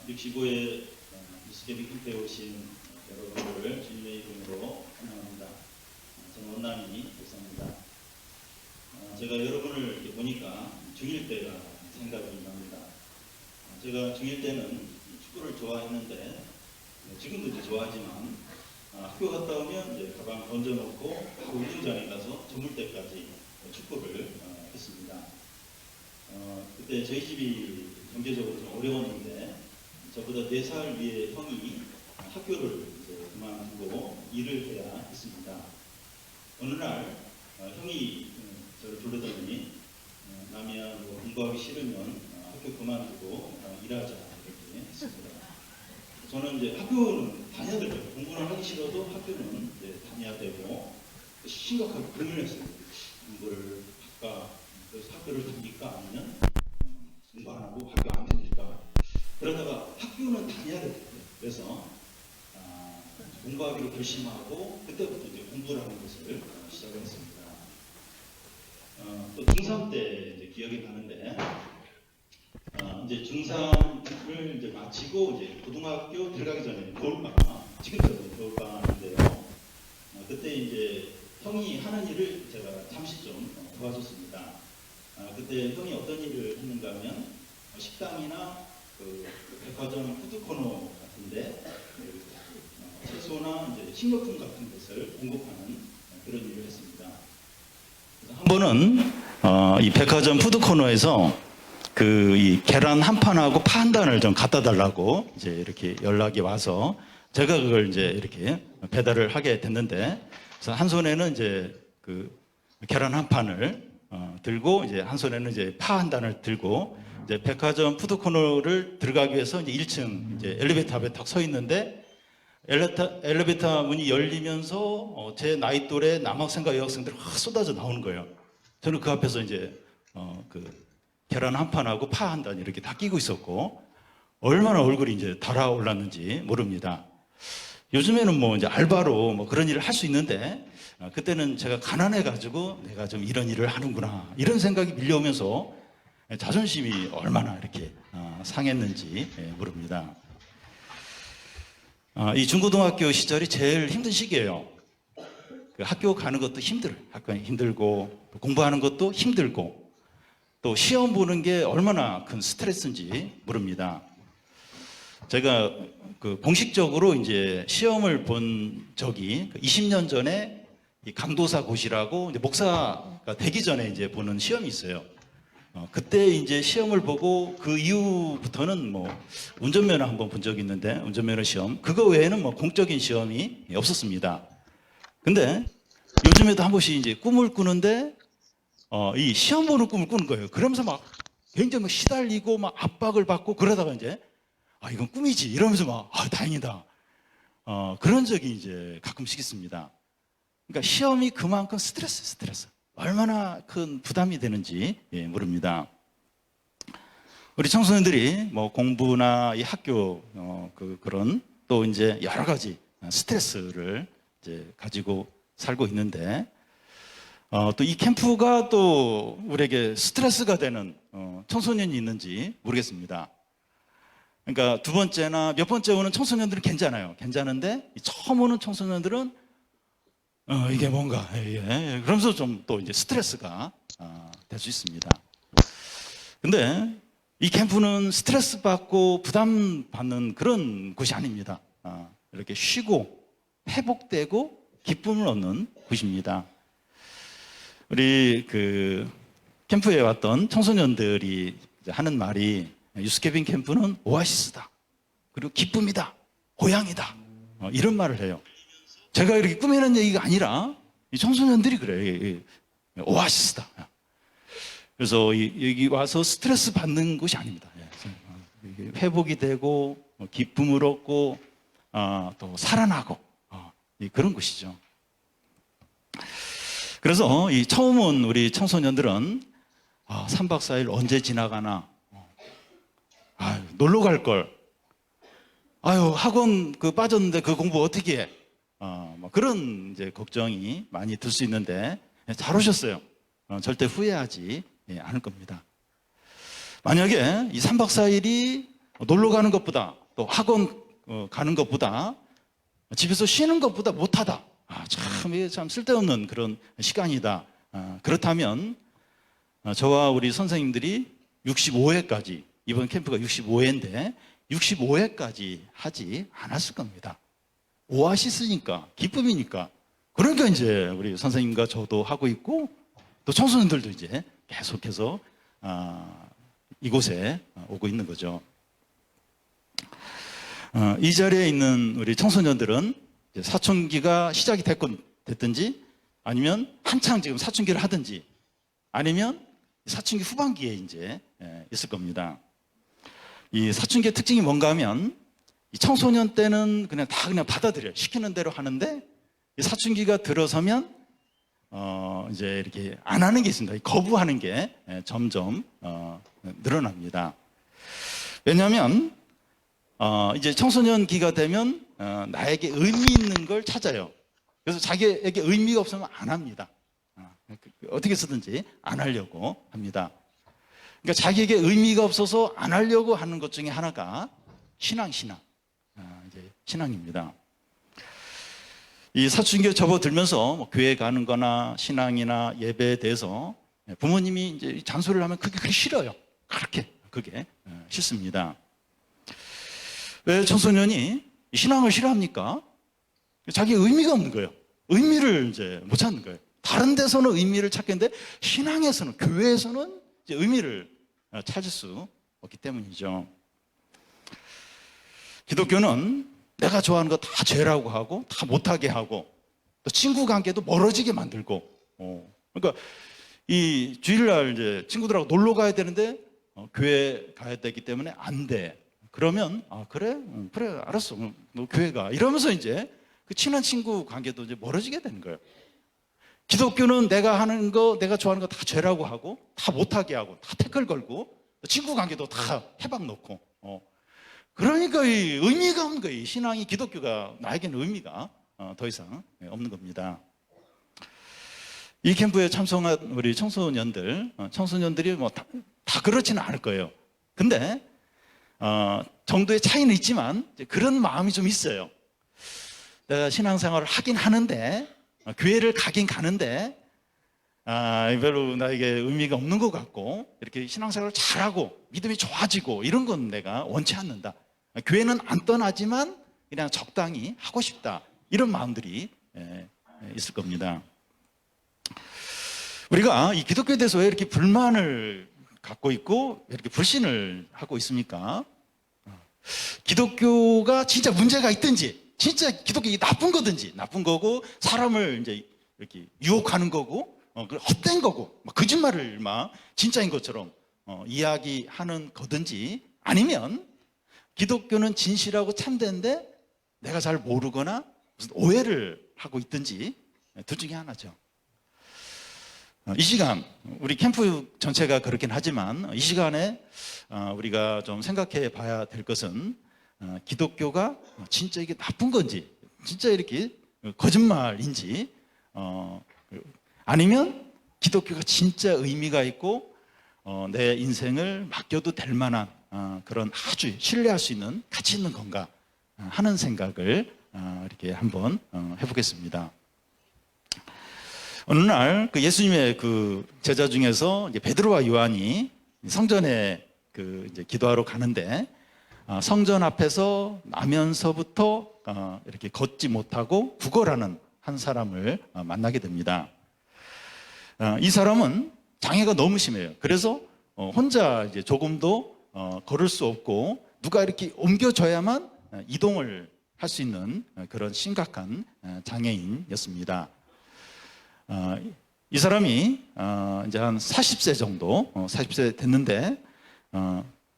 65회 뉴스캐비 캠프에 오신 여러분들을 주님의 이름으로 환영합니다. 저는 원남이 목사입니다. 제가 여러분을 보니까 중1 때가 생각이 납니다. 제가 중1 때는 축구를 좋아했는데 지금도 이제 좋아하지만 학교 갔다 오면 이제 가방 던져놓고 바로 운동장에 가서 저물 때까지 축구를 했습니다. 그때 저희 집이 경제적으로 좀 어려웠는데 저보다 4살 위에 형이 학교를 이제 그만두고 일을 해야 했습니다. 어느 날 형이 저를 부르더니 남이야 너 공부하기 싫으면 학교 그만두고 일하자 이렇게 했습니다. 저는 이제 학교는 다녀야 될 거예요. 공부는 하기 싫어도 학교는 이제 다녀야 되고 심각하게 고민했어요. 공부를 할까? 그래서 학교를 다닐까 아니면 공부 안 하고 학교 안 다닐까? 그러다가 학교는 다녀야 될 거예요. 그래서 공부하기로 결심하고 그때부터 이제 공부를 하는 것을 시작을 했습니다. 또 중3 때 이제 기억이 나는데 이제 중3을 이제 마치고 이제 고등학교 들어가기 전에 겨울방학, 지금까지 겨울방학인데요. 그때 이제 형이 하는 일을 제가 잠시 좀 도와줬습니다. 그때 형이 어떤 일을 했는가 하면 식당이나 그 백화점 푸드코너 같은데 채소나 이제 식료품 같은 것을 공급하는 그런 일을 했습니다. 그래서 한 번은 이 백화점 푸드코너에서 이 계란 한 판하고 파 한 단을 좀 갖다 달라고 이제 이렇게 연락이 와서 제가 그걸 이제 이렇게 배달을 하게 됐는데, 그래서 한 손에는 이제 그 계란 한 판을 들고 이제 한 손에는 이제 파 한 단을 들고 이제 백화점 푸드코너를 들어가기 위해서 이제 1층 이제 엘리베이터 앞에 딱 서 있는데 엘리베이터 문이 열리면서 제 나이 또래 남학생과 여학생들이 확 쏟아져 나오는 거예요. 저는 그 앞에서 이제 그 계란 한 판하고 파 한 단 이렇게 다 끼고 있었고 얼마나 얼굴이 이제 달아올랐는지 모릅니다. 요즘에는 뭐 이제 알바로 뭐 그런 일을 할 수 있는데 그때는 제가 가난해가지고 내가 좀 이런 일을 하는구나 이런 생각이 밀려오면서 자존심이 얼마나 이렇게 상했는지 모릅니다. 이 중고등학교 시절이 제일 힘든 시기예요. 그 학교 가는 것도 힘들어요. 학교 힘들고 공부하는 것도 힘들고 또 시험 보는 게 얼마나 큰 스트레스인지 모릅니다. 제가 그 공식적으로 이제 시험을 본 적이 20년 전에 이 강도사고시라고 이제 목사가 되기 전에 이제 보는 시험이 있어요. 그때 이제 시험을 보고 그 이후부터는 뭐 운전면허 한번 본 적이 있는데 운전면허 시험 그거 외에는 뭐 공적인 시험이 없었습니다. 근데 요즘에도 한 번씩 이제 꿈을 꾸는데 이 시험 보는 꿈을 꾸는 거예요. 그러면서 막 굉장히 막 시달리고 막 압박을 받고 그러다가 이제 이건 꿈이지 이러면서 막 다행이다. 그런 적이 이제 가끔씩 있습니다. 그러니까 시험이 그만큼 스트레스. 얼마나 큰 부담이 되는지 모릅니다. 우리 청소년들이 뭐 공부나 이 학교 그런 또 이제 여러 가지 스트레스를 이제 가지고 살고 있는데 또 이 캠프가 또 우리에게 스트레스가 되는 청소년이 있는지 모르겠습니다. 그러니까 두 번째나 몇 번째 오는 청소년들은 괜찮아요. 괜찮은데 처음 오는 청소년들은 이게 뭔가 그러면서 좀 또 이제 스트레스가 될 수 있습니다. 근데 이 캠프는 스트레스 받고 부담 받는 그런 곳이 아닙니다. 이렇게 쉬고 회복되고 기쁨을 얻는 곳입니다. 우리 그 캠프에 왔던 청소년들이 하는 말이 유스케빈 캠프는 오아시스다. 그리고 기쁨이다. 고향이다. 이런 말을 해요. 제가 이렇게 꾸미는 얘기가 아니라 이 청소년들이 그래요. 오아시스다. 그래서 여기 와서 스트레스 받는 곳이 아닙니다. 회복이 되고 기쁨을 얻고 또 살아나고 그런 곳이죠. 그래서 이 처음 온 우리 청소년들은 3박 4일 언제 지나가나 놀러 갈 걸. 학원 빠졌는데 그 공부 어떻게 해? 그런 이제 걱정이 많이 들 수 있는데 잘 오셨어요. 절대 후회하지 않을 겁니다. 만약에 이 3박 4일이 놀러 가는 것보다 또 학원 가는 것보다 집에서 쉬는 것보다 못하다. 이게 참 쓸데없는 그런 시간이다. 그렇다면 저와 우리 선생님들이 65회까지, 이번 캠프가 65회인데 65회까지 하지 않았을 겁니다. 오아시스니까, 기쁨이니까. 그러니까 이제 우리 선생님과 저도 하고 있고 또 청소년들도 이제 계속해서 이곳에 오고 있는 거죠. 이 자리에 있는 우리 청소년들은 사춘기가 시작이 됐든지 아니면 한창 지금 사춘기를 하든지 아니면 사춘기 후반기에 이제 있을 겁니다. 이 사춘기의 특징이 뭔가 하면 이 청소년 때는 그냥 받아들여요. 시키는 대로 하는데 이 사춘기가 들어서면 이제 이렇게 안 하는 게 있습니다. 거부하는 게 점점 늘어납니다. 왜냐하면 이제 청소년기가 되면 나에게 의미 있는 걸 찾아요. 그래서 자기에게 의미가 없으면 안 합니다. 어떻게 쓰든지 안 하려고 합니다. 그러니까 자기에게 의미가 없어서 안 하려고 하는 것 중에 하나가 신앙입니다. 이 사춘기에 접어들면서 뭐 교회 가는 거나 신앙이나 예배에 대해서 부모님이 이제 잔소리를 하면 그게 싫어요. 그게 싫습니다. 왜 청소년이 신앙을 싫어합니까? 자기 의미가 없는 거예요. 의미를 이제 못 찾는 거예요. 다른 데서는 의미를 찾겠는데 신앙에서는, 교회에서는 이제 의미를 찾을 수 없기 때문이죠. 기독교는 내가 좋아하는 거 다 죄라고 하고 다 못하게 하고 또 친구 관계도 멀어지게 만들고 그러니까 이 주일날 이제 친구들하고 놀러 가야 되는데 교회 가야 되기 때문에 안 돼. 그러면 그래 알았어 너 교회 가 이러면서 이제 그 친한 친구 관계도 이제 멀어지게 되는 거예요. 기독교는 내가 하는 거 내가 좋아하는 거 다 죄라고 하고 다 못하게 하고 다 태클 걸고 친구 관계도 다 해박 놓고 그러니까 이 의미가 없는 거예요. 신앙이, 기독교가 나에게는 의미가 더 이상 없는 겁니다. 이 캠프에 참석한 우리 청소년들이 뭐 다 그렇지는 않을 거예요. 근데 정도의 차이는 있지만 그런 마음이 좀 있어요. 내가 신앙생활을 하긴 하는데 교회를 가긴 가는데 별로 나에게 의미가 없는 것 같고 이렇게 신앙생활을 잘하고 믿음이 좋아지고 이런 건 내가 원치 않는다. 교회는 안 떠나지만 그냥 적당히 하고 싶다. 이런 마음들이 있을 겁니다. 우리가 이 기독교에 대해서 왜 이렇게 불만을 갖고 있고 이렇게 불신을 하고 있습니까? 기독교가 진짜 문제가 있든지, 진짜 기독교가 나쁜 거든지, 나쁜 거고 사람을 이제 이렇게 유혹하는 거고, 헛된 거고, 거짓말을 막 진짜인 것처럼 이야기하는 거든지, 아니면 기독교는 진실하고 참된데 내가 잘 모르거나 무슨 오해를 하고 있든지 둘 중에 하나죠. 이 시간 우리 캠프 전체가 그렇긴 하지만 이 시간에 우리가 좀 생각해 봐야 될 것은 기독교가 진짜 이게 나쁜 건지, 진짜 이렇게 거짓말인지, 아니면 기독교가 진짜 의미가 있고 내 인생을 맡겨도 될 만한 그런 아주 신뢰할 수 있는 가치 있는 건가 하는 생각을 이렇게 한번 해보겠습니다. 어느 날 그 예수님의 그 제자 중에서 이제 베드로와 요한이 성전에 그 이제 기도하러 가는데 성전 앞에서 나면서부터 이렇게 걷지 못하고 구걸하는 한 사람을 만나게 됩니다. 이 사람은 장애가 너무 심해요. 그래서 혼자 이제 조금도 걸을 수 없고 누가 이렇게 옮겨줘야만 이동을 할 수 있는 그런 심각한 장애인이었습니다. 이 사람이 이제 한 40세 정도, 40세 됐는데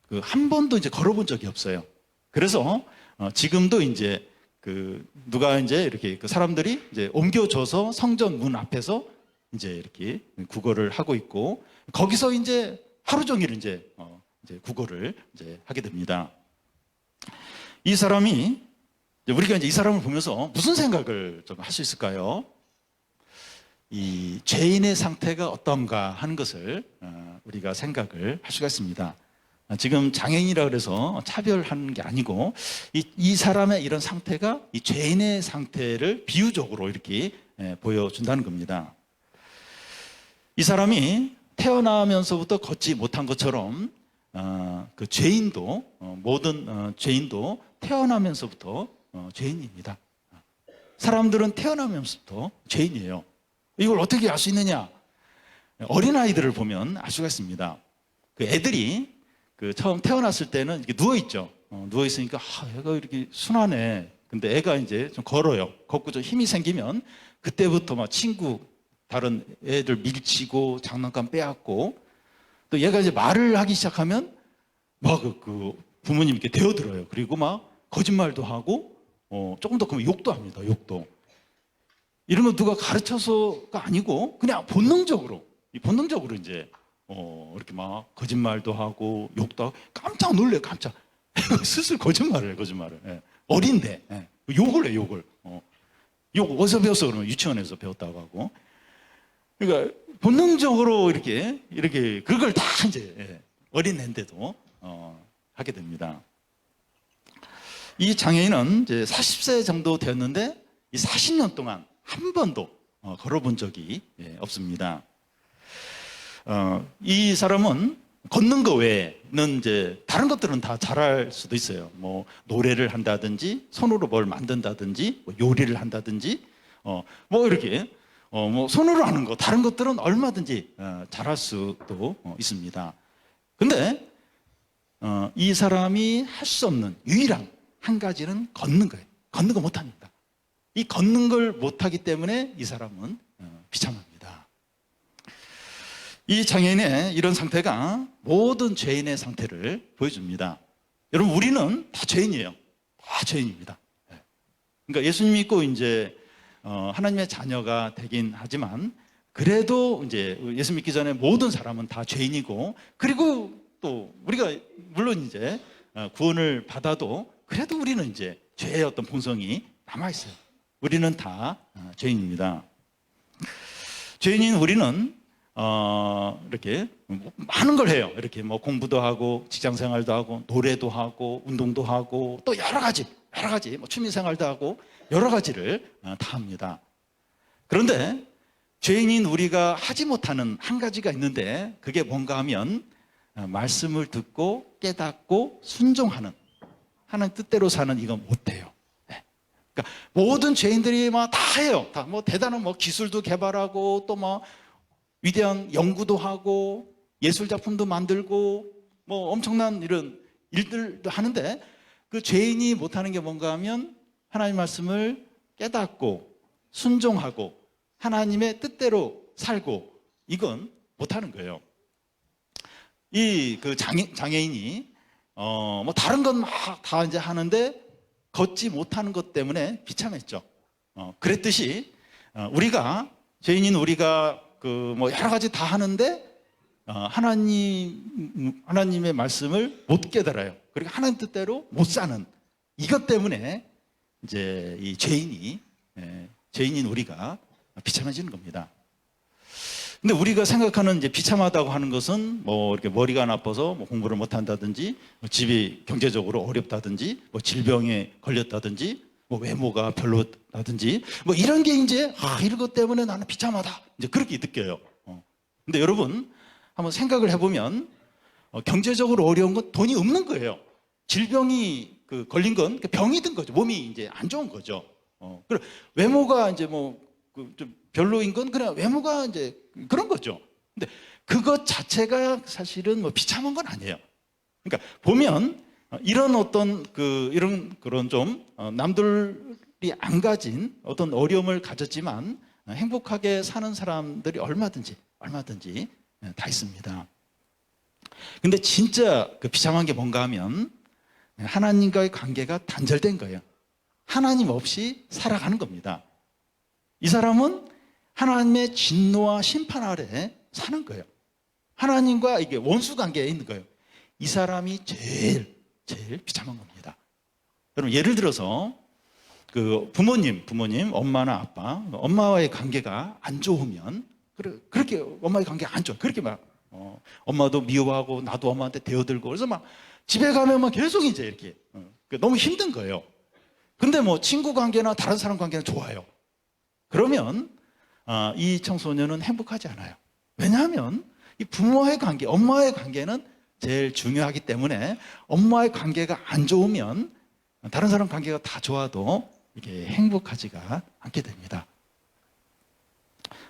그 한 번도 이제 걸어본 적이 없어요. 그래서 지금도 이제 그 누가 이제 이렇게 그 사람들이 이제 옮겨줘서 성전 문 앞에서 이제 이렇게 구걸을 하고 있고 거기서 이제 하루 종일 이제 구걸을 이제 하게 됩니다. 이 사람이 우리가 이제 이 사람을 보면서 무슨 생각을 좀 할 수 있을까요? 이 죄인의 상태가 어떤가 하는 것을 우리가 생각을 할 수가 있습니다. 지금 장애인이라 그래서 차별하는 게 아니고 이 사람의 이런 상태가 이 죄인의 상태를 비유적으로 이렇게 보여준다는 겁니다. 이 사람이 태어나면서부터 걷지 못한 것처럼 그 죄인도 모든 죄인도 태어나면서부터 죄인입니다. 사람들은 태어나면서부터 죄인이에요. 이걸 어떻게 알 수 있느냐? 어린아이들을 보면 알 수가 있습니다. 그 애들이 그 처음 태어났을 때는 이렇게 누워있죠. 누워있으니까 애가 이렇게 순하네. 근데 애가 이제 좀 걸어요. 걷고 좀 힘이 생기면 그때부터 막 친구 다른 애들 밀치고 장난감 빼앗고, 또 얘가 이제 말을 하기 시작하면 막 그 부모님께 대어들어요. 그리고 막 거짓말도 하고 조금 더 크면 욕도 합니다. 욕도. 이런 거 누가 가르쳐서가 아니고 그냥 본능적으로 이제 이렇게 막 거짓말도 하고 욕도 하고 깜짝 놀래요. 깜짝. 스스로 거짓말을 해요. 거짓말을. 예. 어린데 욕을 해요. 욕을. 욕 어디서 배웠어? 그러면 유치원에서 배웠다고 하고. 그러니까 본능적으로 이렇게 그걸 다 이제 어린 애인데도 하게 됩니다. 이 장애인은 이제 40세 정도 되었는데 이 40년 동안 한 번도 걸어본 적이 없습니다. 이 사람은 걷는 거 외에는 이제 다른 것들은 다 잘할 수도 있어요. 뭐 노래를 한다든지 손으로 뭘 만든다든지 뭐 요리를 한다든지 뭐 이렇게 뭐 손으로 하는 거 다른 것들은 얼마든지 잘할 수도 있습니다. 근데 이 사람이 할 수 없는 유일한 한 가지는 걷는 거예요. 걷는 거 못합니다. 이 걷는 걸 못하기 때문에 이 사람은 비참합니다. 이 장애인의 이런 상태가 모든 죄인의 상태를 보여줍니다. 여러분, 우리는 다 죄인이에요. 다 죄인입니다. 그러니까 예수님 믿고 이제 하나님의 자녀가 되긴 하지만 그래도 이제 예수 믿기 전에 모든 사람은 다 죄인이고, 그리고 또 우리가 물론 이제 구원을 받아도 그래도 우리는 이제 죄의 어떤 본성이 남아 있어요. 우리는 다 죄인입니다. 죄인인 우리는 이렇게 많은 걸 해요. 이렇게 뭐 공부도 하고 직장 생활도 하고 노래도 하고 운동도 하고 또 여러 가지 뭐 취미 생활도 하고 여러 가지를 다 합니다. 그런데 죄인인 우리가 하지 못하는 한 가지가 있는데 그게 뭔가 하면 말씀을 듣고 깨닫고 순종하는, 하나님 뜻대로 사는 이건 못해요. 그러니까 모든 죄인들이 막 다 해요. 다 뭐 대단한 뭐 기술도 개발하고 또 뭐 위대한 연구도 하고 예술 작품도 만들고 뭐 엄청난 이런 일들도 하는데 그 죄인이 못하는 게 뭔가 하면 하나님 말씀을 깨닫고 순종하고 하나님의 뜻대로 살고, 이건 못하는 거예요. 이 그 장애인이 뭐 다른 건 막 다 이제 하는데 걷지 못하는 것 때문에 비참했죠. 그랬듯이 우리가 죄인인 우리가 그 뭐 여러 가지 다 하는데 하나님의 말씀을 못 깨달아요. 그리고 하나님 뜻대로 못 사는 이것 때문에 이제 이 죄인인 우리가 비참해지는 겁니다. 근데 우리가 생각하는 이제 비참하다고 하는 것은 뭐 이렇게 머리가 나빠서 뭐 공부를 못 한다든지, 뭐 집이 경제적으로 어렵다든지, 뭐 질병에 걸렸다든지, 뭐 외모가 별로다든지, 뭐 이런 게 이제 이런 것 때문에 나는 비참하다, 이제 그렇게 느껴요. 근데 여러분 한번 생각을 해보면 경제적으로 어려운 건 돈이 없는 거예요. 질병이 걸린 건 병이 든 거죠. 몸이 이제 안 좋은 거죠. 그리고 외모가 이제 뭐 좀 별로인 건 그냥 외모가 이제 그런 거죠. 근데 그것 자체가 사실은 뭐 비참한 건 아니에요. 그러니까 보면 이런 어떤 이런 그런 좀 남들이 안 가진 어떤 어려움을 가졌지만 행복하게 사는 사람들이 얼마든지 다 있습니다. 근데 진짜 비참한 게 뭔가 하면 하나님과의 관계가 단절된 거예요. 하나님 없이 살아가는 겁니다. 이 사람은 하나님의 진노와 심판 아래 사는 거예요. 하나님과 이게 원수 관계에 있는 거예요. 이 사람이 제일 비참한 겁니다. 여러분, 예를 들어서 그 부모님, 엄마나 아빠, 엄마와의 관계가 안 좋으면 그렇게 엄마의 관계가 안 좋아. 그렇게 막 엄마도 미워하고 나도 엄마한테 대어들고 그래서 막 집에 가면 막 계속 이제 이렇게 너무 힘든 거예요. 근데 뭐 친구 관계나 다른 사람 관계는 좋아요. 그러면 이 청소년은 행복하지 않아요. 왜냐하면 이 부모의 관계, 엄마의 관계는 제일 중요하기 때문에 엄마의 관계가 안 좋으면 다른 사람 관계가 다 좋아도 이게 행복하지가 않게 됩니다.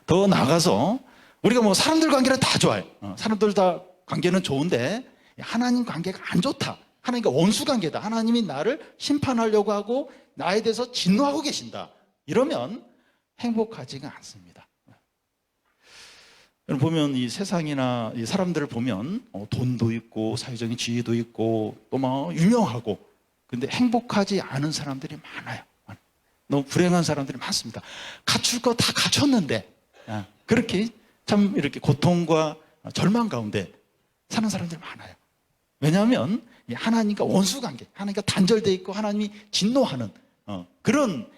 더 나아가서 우리가 뭐 사람들 관계는 다 좋아요. 사람들 다 관계는 좋은데 하나님 관계가 안 좋다. 하나님과 원수 관계다. 하나님이 나를 심판하려고 하고 나에 대해서 진노하고 계신다. 이러면 행복하지가 않습니다. 여러분 보면 이 세상이나 이 사람들을 보면 돈도 있고 사회적인 지위도 있고 또 막 유명하고 근데 행복하지 않은 사람들이 많아요. 너무 불행한 사람들이 많습니다. 갖출 거 다 갖췄는데 그렇게 참 이렇게 고통과 절망 가운데 사는 사람들이 많아요. 왜냐하면 하나님과 원수 관계, 하나님과 단절되어 있고 하나님이 진노하는 그런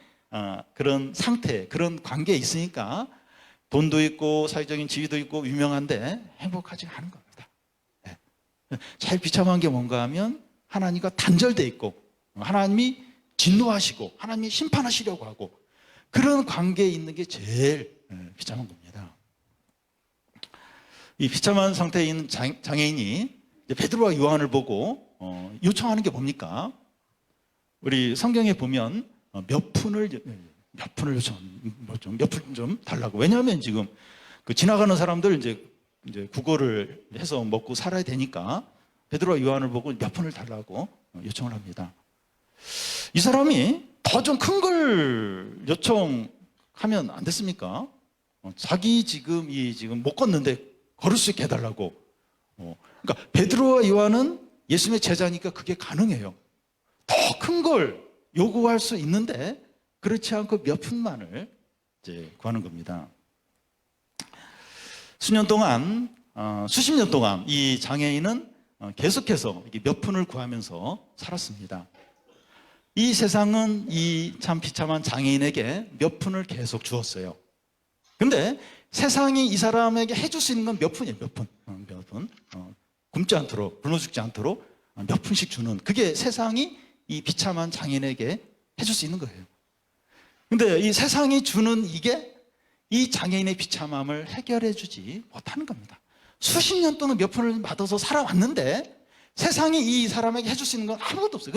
상태, 그런 관계에 있으니까 돈도 있고 사회적인 지위도 있고 유명한데 행복하지 않은 겁니다. 제일 비참한 게 뭔가 하면 하나님과 단절되어 있고 하나님이 진노하시고 하나님이 심판하시려고 하고 그런 관계에 있는 게 제일 비참한 겁니다. 이 비참한 상태에 있는 장애인이 베드로와 요한을 보고 요청하는 게 뭡니까? 우리 성경에 보면 몇 푼을 요청, 몇 푼 좀 달라고. 왜냐하면 지금 그 지나가는 사람들 이제 국어를 해서 먹고 살아야 되니까 베드로와 요한을 보고 몇 푼을 달라고 요청을 합니다. 이 사람이 더 좀 큰 걸 요청하면 안 됐습니까? 자기 지금 못 걷는데 걸을 수 있게 해달라고. 그러니까 베드로와 요한은 예수님의 제자니까 그게 가능해요. 더 큰 걸 요구할 수 있는데 그렇지 않고 몇 푼만을 이제 구하는 겁니다. 수십 년 동안 이 장애인은 계속해서 몇 푼을 구하면서 살았습니다. 이 세상은 이 참 비참한 장애인에게 몇 푼을 계속 주었어요. 근데 세상이 이 사람에게 해줄 수 있는 건 몇 푼이에요. 몇 푼. 굶지 않도록, 굶어 죽지 않도록 몇 푼씩 주는 그게 세상이 이 비참한 장애인에게 해줄 수 있는 거예요. 근데 이 세상이 주는 이게 이 장애인의 비참함을 해결해 주지 못하는 겁니다. 수십 년 동안 몇 푼을 받아서 살아왔는데 세상이 이 사람에게 해줄 수 있는 건 아무것도 없어요.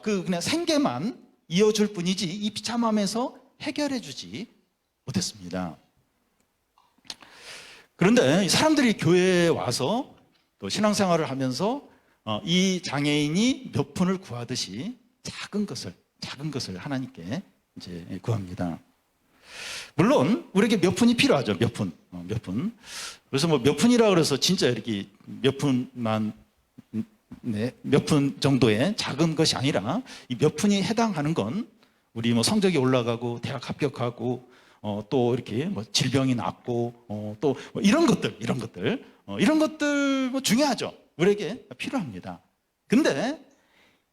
그냥 생계만 이어줄 뿐이지 이 비참함에서 해결해 주지 못했습니다. 그런데 사람들이 교회에 와서 또 신앙생활을 하면서 이 장애인이 몇 푼을 구하듯이 작은 것을 하나님께 이제 구합니다. 물론 우리에게 몇 푼이 필요하죠. 몇 푼. 그래서 뭐 몇 푼이라 그래서 진짜 이렇게 몇 푼만 몇 푼 정도의 작은 것이 아니라 이 몇 푼이 해당하는 건 우리 뭐 성적이 올라가고 대학 합격하고 또 이렇게 뭐 질병이 낫고 또 뭐 이런 것들 뭐 중요하죠. 우리에게 필요합니다. 근데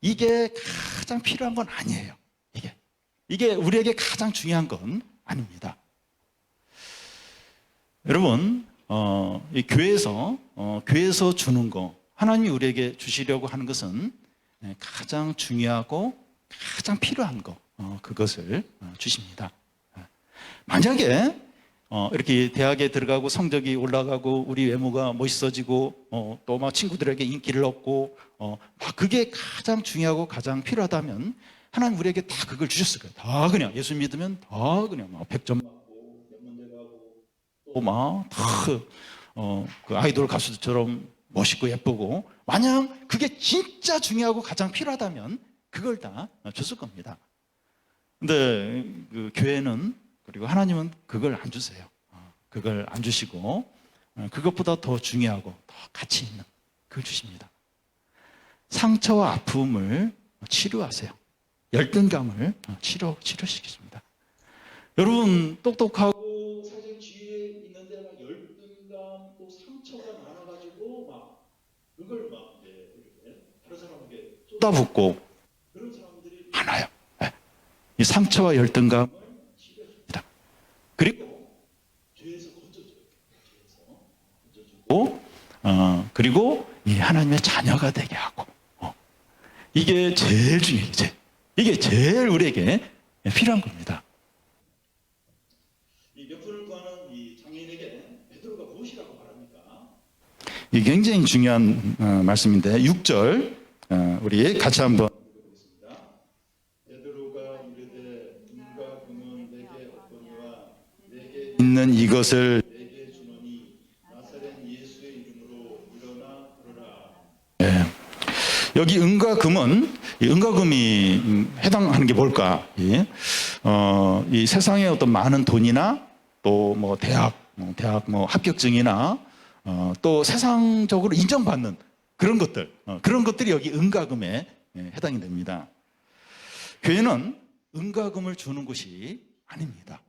이게 가장 필요한 건 아니에요. 이게 우리에게 가장 중요한 건 아닙니다. 여러분, 이 교회에서 주는 거, 하나님이 우리에게 주시려고 하는 것은 가장 중요하고 가장 필요한 거, 그것을 주십니다. 만약에 이렇게 대학에 들어가고 성적이 올라가고 우리 외모가 멋있어지고 또 막 친구들에게 인기를 얻고 막 그게 가장 중요하고 가장 필요하다면 하나님 우리에게 다 그걸 주셨을 거예요. 다 그냥 예수 믿으면 다 그냥 막 100점 받고 몇 문제 가고 또 막 다 그 아이돌 가수들처럼 멋있고 예쁘고 만약 그게 진짜 중요하고 가장 필요하다면 그걸 다 줬을 겁니다. 근데 그 교회는 그리고 하나님은 그걸 안 주세요. 그걸 안 주시고 그것보다 더 중요하고 더 가치 있는 그걸 주십니다. 상처와 아픔을 치료하세요. 열등감을 치료시키십니다. 여러분 똑똑하고 사실 지혜에 있는데 막 열등감 또 상처가 많아가지고 막 그걸 막 이렇게 다른 사람에게 쏟아붓고 그런 사람들이 많아요. 이 상처와 열등감을 치료해줍니다. 그리고 죄에서 건져주고 그리고 이 하나님의 자녀가 되게 하고, 이게 제일 중요해요. 이게 제일 우리에게 필요한 겁니다. 이 몇 분을 구하는 이 장애인에게 베드로가 무엇이라고 말합니까? 이게 굉장히 중요한 말씀인데 6절 우리 같이 한번 읽어보겠습니다. 베드로가 이르되 은과 금은 내게 없거니와 내게 있는 이것을 내게 주노니 나사렛 예수의 이름으로 일어나 걸어라. 여기 은과 금은, 이 은과 금이 해당하는 게 뭘까? 이 세상에 어떤 많은 돈이나 또 뭐 대학 합격증이나 또 세상적으로 인정받는 그런 것들, 그런 것들이 여기 은과 금에 해당이 됩니다. 교회는 은과 금을 주는 곳이 아닙니다.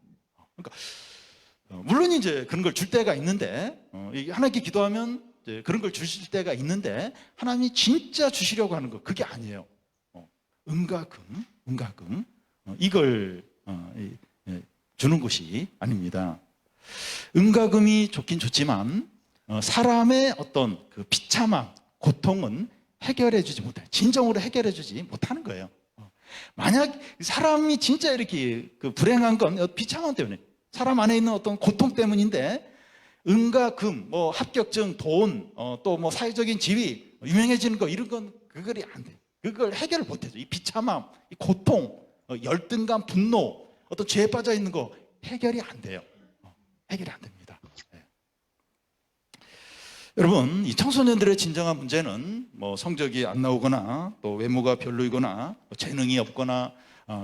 그러니까 물론 이제 그런 걸 줄 때가 있는데, 하나님께 기도하면 그런 걸 주실 때가 있는데, 하나님이 진짜 주시려고 하는 거 그게 아니에요. 은과 금, 이걸 주는 것이 아닙니다. 은과 금이 좋긴 좋지만 사람의 어떤 그 비참함, 고통은 해결해주지 못해요. 진정으로 해결해주지 못하는 거예요. 만약 사람이 진짜 이렇게 그 불행한 건 비참함 때문에, 사람 안에 있는 어떤 고통 때문인데, 은과 금, 뭐 합격증, 돈, 또 뭐 사회적인 지위, 유명해지는 거, 이런 건 그걸이 안 돼. 그걸 해결을 못해줘. 이 비참함, 이 고통, 열등감, 분노, 어떤 죄에 빠져 있는 거 해결이 안 돼요. 해결이 안 됩니다. 네. 여러분, 이 청소년들의 진정한 문제는 뭐 성적이 안 나오거나 또 외모가 별로이거나 재능이 없거나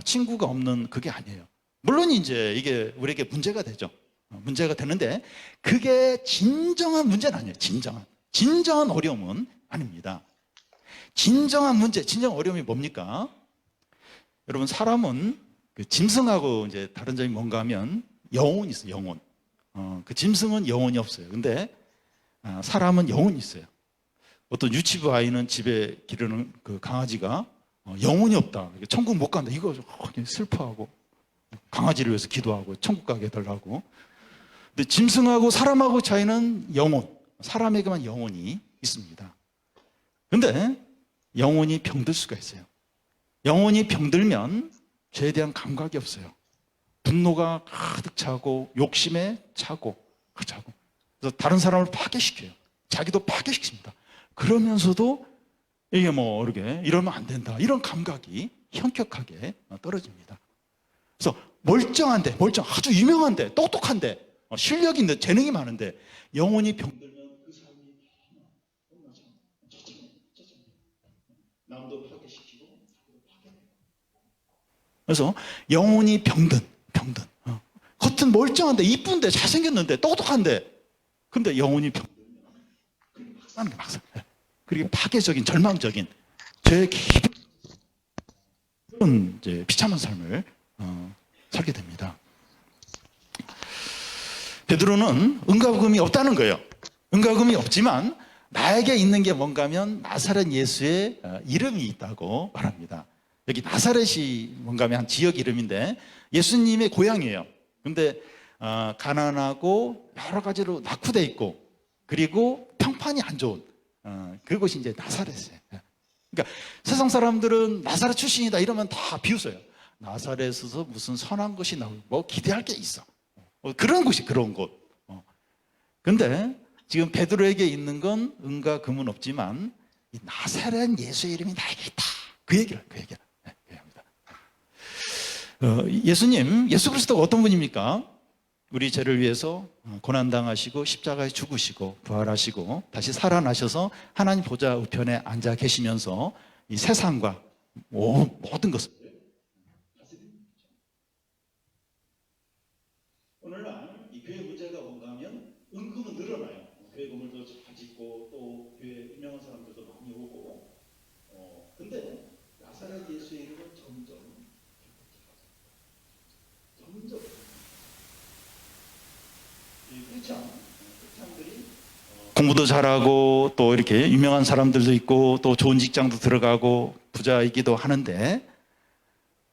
친구가 없는 그게 아니에요. 물론 이제 이게 우리에게 문제가 되죠. 문제가 되는데 그게 진정한 문제는 아니에요. 진정한 어려움은 아닙니다. 진정한 문제, 진정한 어려움이 뭡니까? 여러분, 사람은 그 짐승하고 이제 다른 점이 뭔가 하면 영혼이 있어요. 영혼. 그 짐승은 영혼이 없어요. 근데 사람은 영혼이 있어요. 어떤 유치부 아이는 집에 기르는 그 강아지가 영혼이 없다, 천국 못 간다, 이거 슬퍼하고 강아지를 위해서 기도하고 천국 가게 해달라고. 근데 짐승하고 사람하고 차이는 영혼, 사람에게만 영혼이 있습니다. 근데 영혼이 병들 수가 있어요. 영혼이 병들면 죄에 대한 감각이 없어요. 분노가 가득 차고 욕심에 차고 그래서 다른 사람을 파괴시켜요. 자기도 파괴시킵니다. 그러면서도 이게 뭐 이렇게 이러면 안 된다, 이런 감각이 현격하게 떨어집니다. 그래서 멀쩡한데, 아주 유명한데, 똑똑한데, 실력이 있는데, 재능이 많은데 영혼이 병들면 그 사람이 남도 파괴시키고 자기도 파괴해요. 그래서 영혼이 병든 겉은 멀쩡한데, 이쁜데, 잘생겼는데, 똑똑한데, 근데 영혼이 병들면 막상 그리고 파괴적인, 절망적인 죄의 깊은 그런 이제 비참한 삶을 살게 됩니다. 베드로는 은과 금이 없다는 거예요. 은과 금이 없지만 나에게 있는 게 뭔가 하면 나사렛 예수의 이름이 있다고 말합니다. 여기 나사렛이 뭔가 하면 한 지역 이름인데 예수님의 고향이에요. 근데 가난하고 여러 가지로 낙후돼 있고 그리고 평판이 안 좋은 그곳이 이제 나사렛이에요. 그러니까 세상 사람들은 나사렛 출신이다 이러면 다 비웃어요. 나사렛에서 무슨 선한 것이 나올, 뭐 기대할 게 있어, 그런 곳이 그런 곳. 근데 지금 베드로에게 있는 건 은과 금은 없지만 이 나사렛 예수의 이름이 나에게 있다, 그 얘기를 합니다. 예수 그리스도가 어떤 분입니까? 우리 죄를 위해서 고난당하시고 십자가에 죽으시고 부활하시고 다시 살아나셔서 하나님 보좌 우편에 앉아 계시면서 이 세상과 모든 것을 오늘날 이 교회 문제가 뭔가 하면 은금은 늘어나요. 교회 건물도 잘 짓고 또 교회 유명한 사람들도 많이 오고 근데 나사렛 예수의 이름은 점점 크리스찬들이 공부도 잘하고 또 이렇게 유명한 사람들도 있고 또 좋은 직장도 들어가고 부자이기도 하는데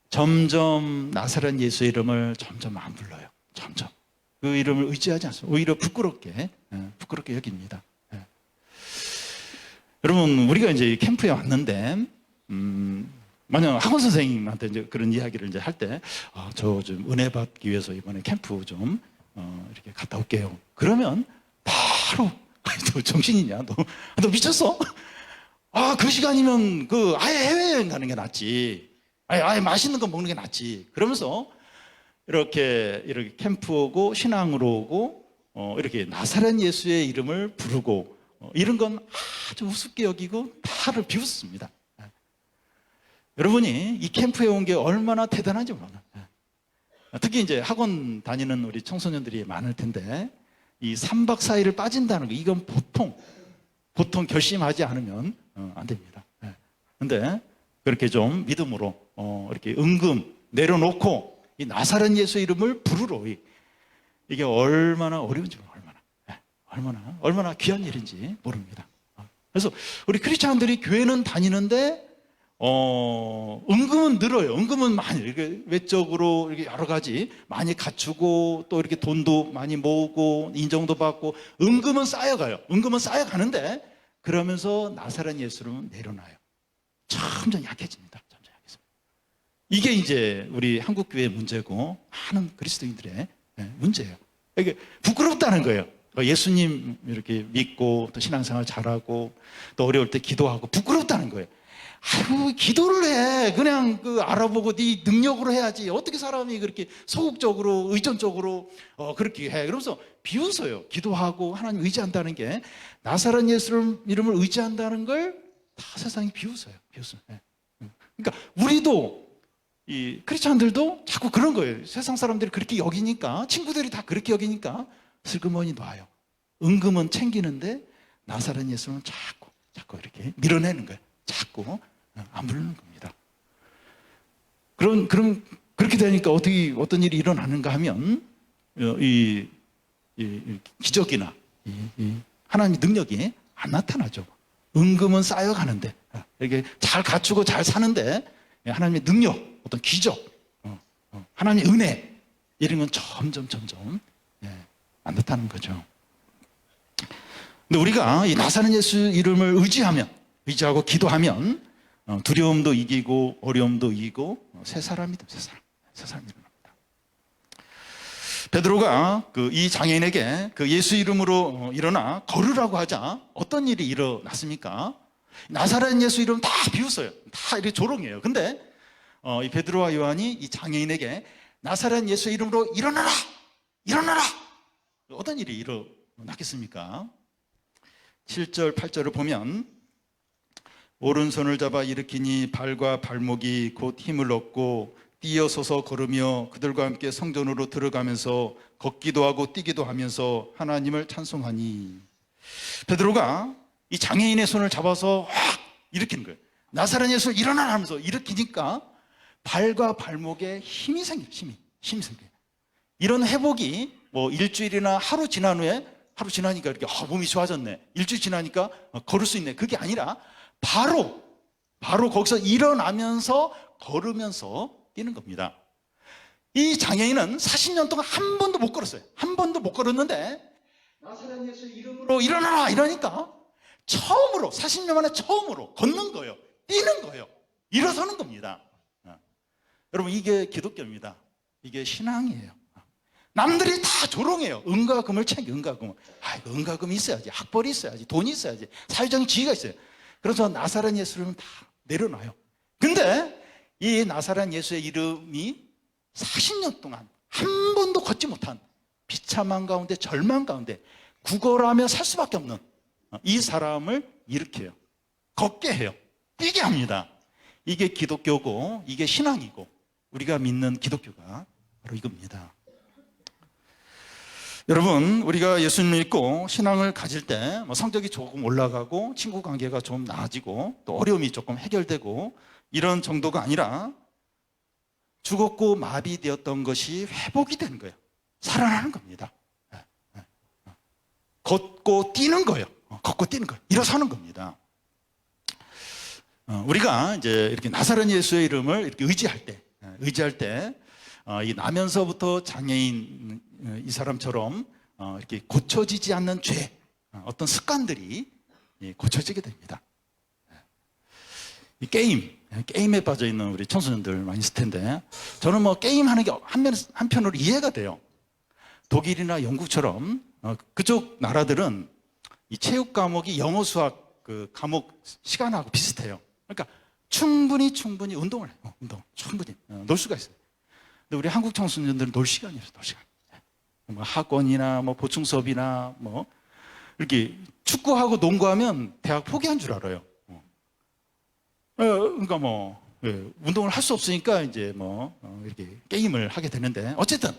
점점 나사렛 예수의 이름을 점점 안 불러요. 점점 그 이름을 의지하지 않습니다. 오히려 부끄럽게 여깁니다. 여러분, 우리가 이제 캠프에 왔는데, 만약 학원 선생님한테 이제 그런 이야기를 이제 할 때, 저 좀 은혜 받기 위해서 이번에 캠프 좀, 이렇게 갔다 올게요. 그러면 바로, 너 정신이냐? 너 미쳤어? 그 시간이면 아예 해외여행 가는 게 낫지. 아예 맛있는 거 먹는 게 낫지. 그러면서 이렇게 캠프 오고, 신앙으로 오고, 이렇게 나사렛 예수의 이름을 부르고, 이런 건 아주 우습게 여기고 다를 비웃습니다. 여러분이 이 캠프에 온 게 얼마나 대단한지 몰라. 특히 이제 학원 다니는 우리 청소년들이 많을 텐데, 이 3박 4일을 빠진다는 거, 이건 보통 결심하지 않으면 안 됩니다. 근데 그렇게 좀 믿음으로 이렇게 은금 내려놓고 이 나사렛 예수의 이름을 부르러, 이게 얼마나 어려운지 얼마나 귀한 일인지 모릅니다. 그래서 우리 크리스찬들이 교회는 다니는데 은금은 늘어요. 은금은 많이 이렇게 외적으로 이렇게 여러 가지 많이 갖추고, 또 이렇게 돈도 많이 모으고 인정도 받고, 은금은 쌓여가요. 은금은 쌓여가는데, 그러면서 나사렛 예수는 내려놔요. 점점 약해집니다. 점점 약해집니다. 이게 이제 우리 한국 교회의 문제고 많은 그리스도인들의 문제예요. 이게 부끄럽다는 거예요. 예수님 이렇게 믿고 또 신앙생활 잘하고 또 어려울 때 기도하고 부끄럽다는 거예요. 아이고, 기도를 해. 그냥 알아보고 네 능력으로 해야지. 어떻게 사람이 그렇게 소극적으로, 의존적으로 그렇게 해. 그러면서 비웃어요. 기도하고 하나님 의지한다는 게, 나사렛 예수 이름을 의지한다는 걸 다 세상이 비웃어요. 그러니까 우리도, 이 크리스찬들도 자꾸 그런 거예요. 세상 사람들이 그렇게 여기니까, 친구들이 다 그렇게 여기니까 슬그머니 놔요. 은금은 챙기는데 나사렛 예수는 자꾸 이렇게 밀어내는 거예요. 자꾸 안 부르는 겁니다. 그렇게 되니까 어떤 일이 일어나는가 하면, 이 기적이나 하나님의 능력이 안 나타나죠. 은금은 쌓여가는데, 이렇게 잘 갖추고 잘 사는데, 하나님의 능력, 어떤 기적, 하나님의 은혜, 이런 건 점점 안 나타나는 거죠. 근데 우리가 이 나사렛 예수 이름을 의지하고 기도하면 두려움도 이기고 어려움도 이기고 새 사람이 일어납니다. 베드로가 이 장애인에게 예수 이름으로 일어나 걸으라고 하자 어떤 일이 일어났습니까? 나사렛 예수 이름 다 비웃어요. 다 이렇게 조롱해요. 근데 이 베드로와 요한이 이 장애인에게 나사렛 예수 이름으로 일어나라! 어떤 일이 일어났겠습니까? 7절, 8절을 보면, 오른손을 잡아 일으키니 발과 발목이 곧 힘을 얻고 뛰어서서 걸으며 그들과 함께 성전으로 들어가면서 걷기도 하고 뛰기도 하면서 하나님을 찬송하니. 베드로가 이 장애인의 손을 잡아서 확 일으키는 거예요. 나사렛 예수 일어나라 하면서 일으키니까 발과 발목에 힘이 생겨요. 힘이 생겨요. 이런 회복이 일주일이나 하루 지나니까 이렇게 몸이 좋아졌네. 일주일 지나니까 걸을 수 있네. 그게 아니라 바로 거기서 일어나면서 걸으면서 뛰는 겁니다. 이 장애인은 40년 동안 한 번도 못 걸었어요. 한 번도 못 걸었는데 나사렛 예수 이름으로 일어나라 이러니까 처음으로, 40년 만에 처음으로 걷는 거예요. 뛰는 거예요. 일어서는 겁니다. 여러분, 이게 기독교입니다. 이게 신앙이에요. 남들이 다 조롱해요. 은과금을 챙겨, 은과금을. 은과금이 있어야지, 학벌이 있어야지, 돈이 있어야지, 사회적인 지위가 있어요. 그래서 나사렛 예수를 다 내려놔요. 근데 이 나사렛 예수의 이름이 40년 동안 한 번도 걷지 못한 비참한 가운데, 절망 가운데 구걸하며 살 수밖에 없는 이 사람을 일으켜요. 걷게 해요. 뛰게 합니다. 이게 기독교고, 이게 신앙이고, 우리가 믿는 기독교가 바로 이겁니다. 여러분, 우리가 예수님을 믿고 신앙을 가질 때 성적이 조금 올라가고 친구 관계가 좀 나아지고 또 어려움이 조금 해결되고 이런 정도가 아니라 죽었고 마비되었던 것이 회복이 되는 거예요. 살아나는 겁니다. 걷고 뛰는 거예요. 걷고 뛰는 거예요. 일어서는 겁니다. 우리가 이제 이렇게 나사렛 예수의 이름을 이렇게 의지할 때 이 나면서부터 장애인 이 사람처럼 이렇게 고쳐지지 않는 죄, 어떤 습관들이 고쳐지게 됩니다. 이 게임에 빠져 있는 우리 청소년들 많이 있을 텐데, 저는 뭐 게임하는 게 한편으로 이해가 돼요. 독일이나 영국처럼 그쪽 나라들은 이 체육 과목이 영어, 수학 그 과목 시간하고 비슷해요. 그러니까 충분히 운동을 해요. 충분히 놀 수가 있어요. 근데 우리 한국 청소년들은 놀 시간이 없어요. 놀 시간. 뭐 학원이나 뭐 보충 수업이나 뭐 이렇게 축구하고 농구하면 대학 포기한 줄 알아요. 그러니까 뭐 운동을 할 수 없으니까 이제 뭐 이렇게 게임을 하게 되는데, 어쨌든